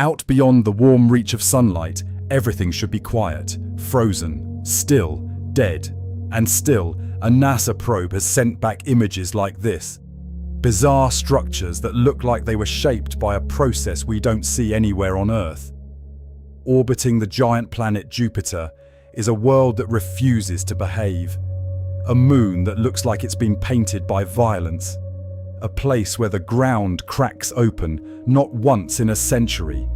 Out beyond the warm reach of sunlight, everything should be quiet, frozen, still, dead. And still, a NASA probe has sent back images like this. Bizarre structures that look like they were shaped by a process we don't see anywhere on Earth. Orbiting the giant planet Jupiter is a world that refuses to behave. A moon that looks like it's been painted by violence. A place where the ground cracks open, not once in a century,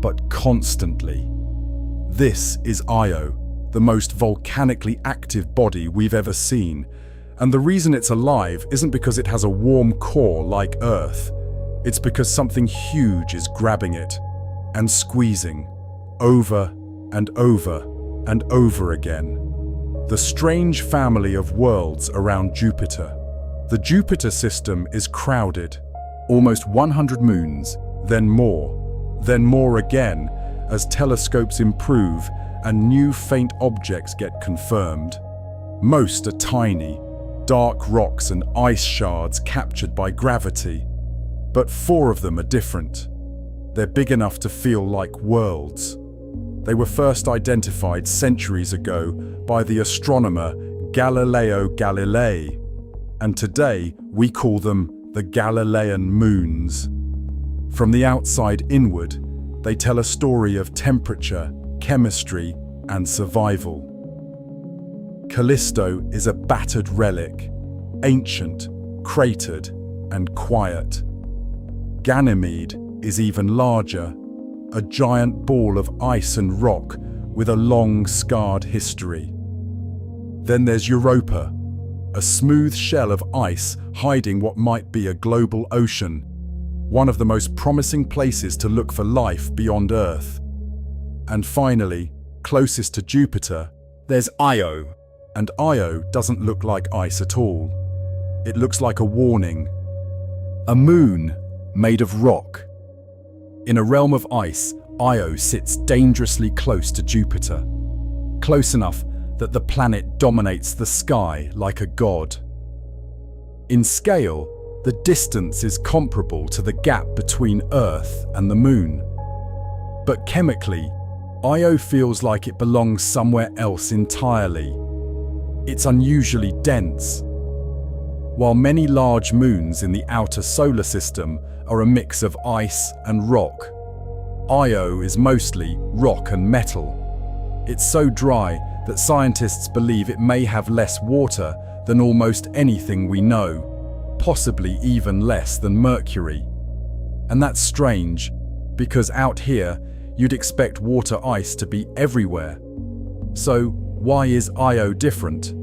but constantly. This is Io, the most volcanically active body we've ever seen. And the reason it's alive isn't because it has a warm core like Earth. It's because something huge is grabbing it and squeezing over and over and over again. The strange family of worlds around Jupiter. The Jupiter system is crowded. Almost 100 moons, then more again, as telescopes improve and new faint objects get confirmed. Most are tiny, dark rocks and ice shards captured by gravity. But 4 of them are different. They're big enough to feel like worlds. They were first identified centuries ago by the astronomer Galileo Galilei, and today we call them the Galilean moons. From the outside inward, they tell a story of temperature, chemistry, and survival. Callisto is a battered relic, ancient, cratered, and quiet. Ganymede is even larger, a giant ball of ice and rock with a long, scarred history. Then there's Europa, a smooth shell of ice hiding what might be a global ocean, one of the most promising places to look for life beyond Earth. And finally, closest to Jupiter, there's Io, and Io doesn't look like ice at all. It looks like a warning. A moon made of rock. In a realm of ice, Io sits dangerously close to Jupiter. Close enough that the planet dominates the sky like a god. In scale, the distance is comparable to the gap between Earth and the Moon. But chemically, Io feels like it belongs somewhere else entirely. It's unusually dense. While many large moons in the outer solar system are a mix of ice and rock, Io is mostly rock and metal. It's so dry that scientists believe it may have less water than almost anything we know, possibly even less than Mercury. And that's strange, because out here, you'd expect water ice to be everywhere. So why is Io different?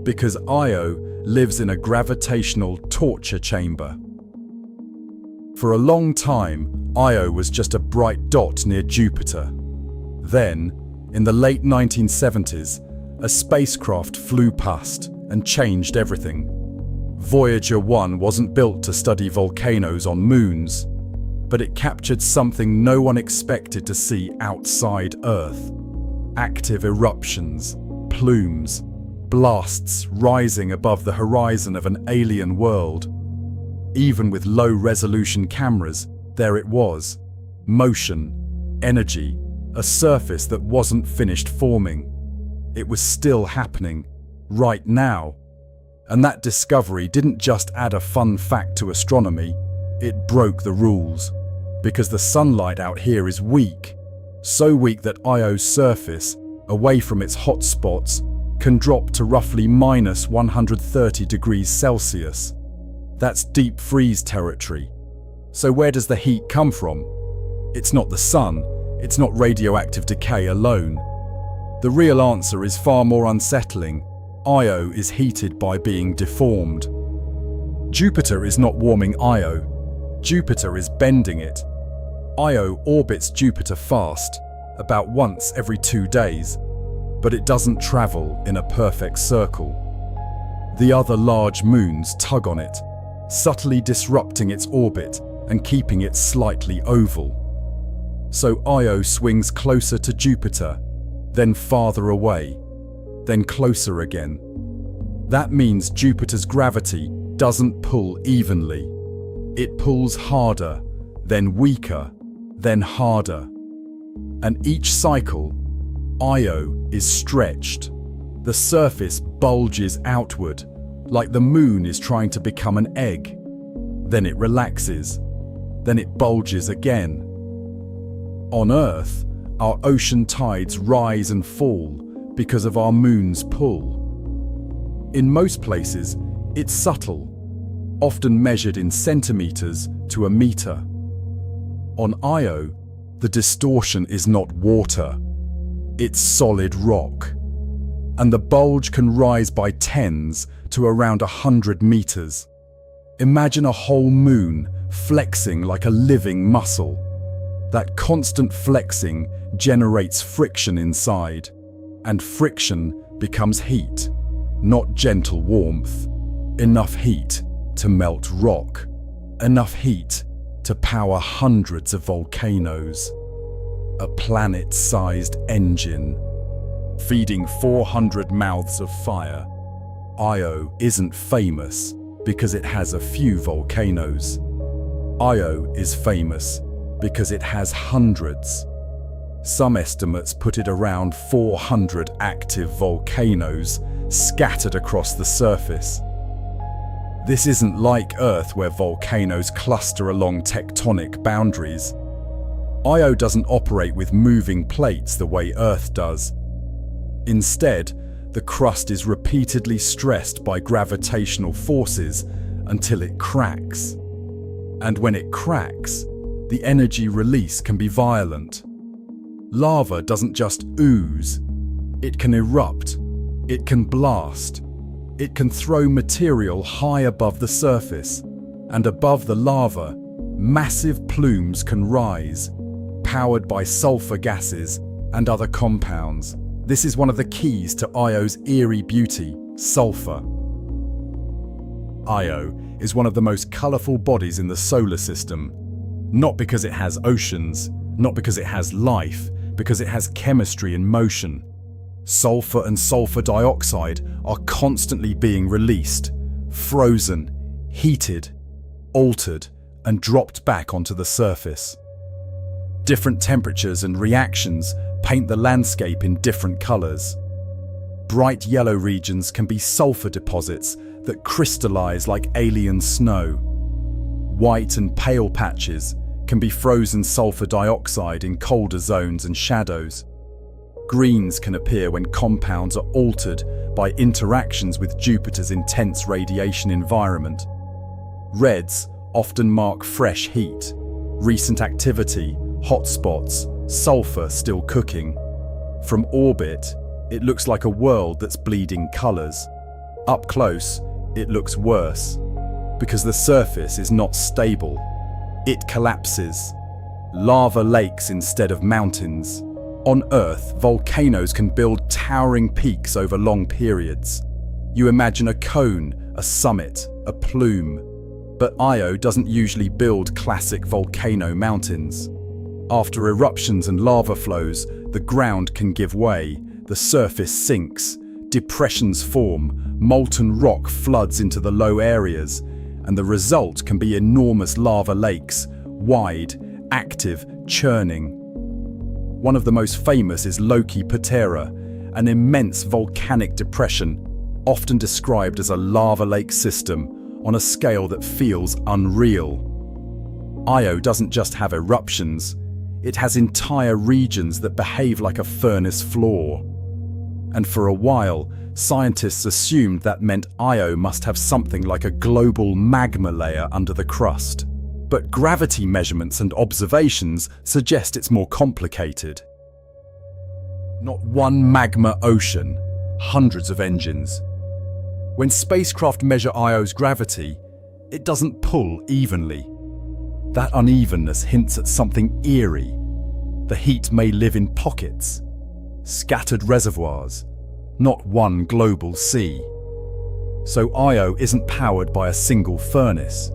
Because Io lives in a gravitational torture chamber. For a long time, Io was just a bright dot near Jupiter. Then, in the late 1970s, a spacecraft flew past and changed everything. Voyager 1 wasn't built to study volcanoes on moons, but it captured something no one expected to see outside Earth. Active eruptions, plumes, blasts rising above the horizon of an alien world. Even with low-resolution cameras, there it was. Motion, energy, a surface that wasn't finished forming. It was still happening, right now. And that discovery didn't just add a fun fact to astronomy, it broke the rules. Because the sunlight out here is weak. So weak that Io's surface, away from its hot spots, can drop to roughly minus 130 degrees Celsius. That's deep freeze territory. So where does the heat come from? It's not the sun, it's not radioactive decay alone. The real answer is far more unsettling. Io is heated by being deformed. Jupiter is not warming Io. Jupiter is bending it. Io orbits Jupiter fast, about once every 2 days, but it doesn't travel in a perfect circle. The other large moons tug on it, subtly disrupting its orbit and keeping it slightly oval. So Io swings closer to Jupiter, then farther away, then closer again. That means Jupiter's gravity doesn't pull evenly. It pulls harder, then weaker, then harder. And each cycle, Io is stretched. The surface bulges outward, like the moon is trying to become an egg. Then it relaxes. Then it bulges again. On Earth, our ocean tides rise and fall because of our moon's pull. In most places, it's subtle, often measured in centimeters to a meter. On Io, the distortion is not water, it's solid rock. And the bulge can rise by tens to around 100 meters. Imagine a whole moon flexing like a living muscle. That constant flexing generates friction inside, and friction becomes heat, not gentle warmth. Enough heat to melt rock, enough heat to power hundreds of volcanoes. A planet-sized engine, feeding 400 mouths of fire. Io isn't famous because it has a few volcanoes. Io is famous because it has hundreds. Some estimates put it around 400 active volcanoes scattered across the surface. This isn't like Earth where volcanoes cluster along tectonic boundaries. Io doesn't operate with moving plates the way Earth does. Instead, the crust is repeatedly stressed by gravitational forces until it cracks. And when it cracks, the energy release can be violent. Lava doesn't just ooze. It can erupt. It can blast. It can throw material high above the surface. And above the lava, massive plumes can rise, powered by sulfur gases and other compounds. This is one of the keys to Io's eerie beauty, sulfur. Io is one of the most colourful bodies in the solar system. Not because it has oceans, not because it has life, because it has chemistry in motion. Sulfur and sulfur dioxide are constantly being released, frozen, heated, altered, and dropped back onto the surface. Different temperatures and reactions paint the landscape in different colours. Bright yellow regions can be sulfur deposits that crystallize like alien snow. White and pale patches can be frozen sulfur dioxide in colder zones and shadows. Greens can appear when compounds are altered by interactions with Jupiter's intense radiation environment. Reds often mark fresh heat, recent activity, hotspots, sulfur still cooking. From orbit, it looks like a world that's bleeding colours. Up close, it looks worse, because the surface is not stable. It collapses. Lava lakes instead of mountains. On Earth, volcanoes can build towering peaks over long periods. You imagine a cone, a summit, a plume. But Io doesn't usually build classic volcano mountains. After eruptions and lava flows, the ground can give way, the surface sinks, depressions form, molten rock floods into the low areas, and the result can be enormous lava lakes, wide, active, churning. One of the most famous is Loki Patera, an immense volcanic depression, often described as a lava lake system on a scale that feels unreal. Io doesn't just have eruptions, it has entire regions that behave like a furnace floor. And for a while, scientists assumed that meant Io must have something like a global magma layer under the crust. But gravity measurements and observations suggest it's more complicated. Not one magma ocean, hundreds of engines. When spacecraft measure Io's gravity, it doesn't pull evenly. That unevenness hints at something eerie. The heat may live in pockets, scattered reservoirs, not one global sea. So Io isn't powered by a single furnace.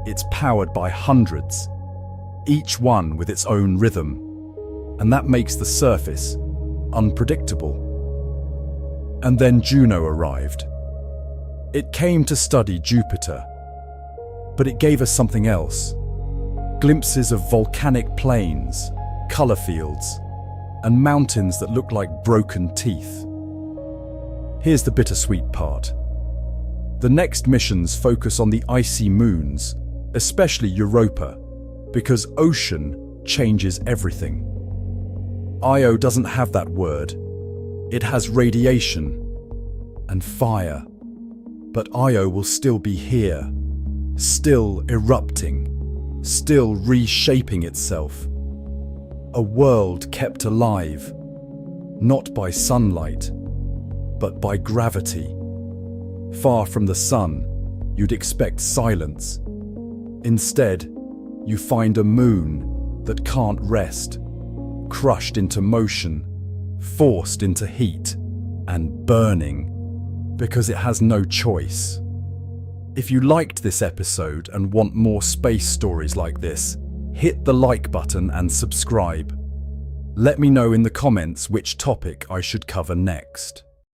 It's powered by hundreds, each one with its own rhythm. And that makes the surface unpredictable. And then Juno arrived. It came to study Jupiter, but it gave us something else. glimpses of volcanic plains, color fields, and mountains that look like broken teeth. Here's the bittersweet part. The next missions focus on the icy moons, especially Europa, because ocean changes everything. Io doesn't have that word. It has radiation and fire. But Io will still be here, still erupting, still reshaping itself. A world kept alive, not by sunlight, but by gravity. Far from the sun, you'd expect silence. Instead, you find a moon that can't rest, crushed into motion, forced into heat, and burning, because it has no choice. If you liked this episode and want more space stories like this, hit the like button and subscribe. Let me know in the comments which topic I should cover next.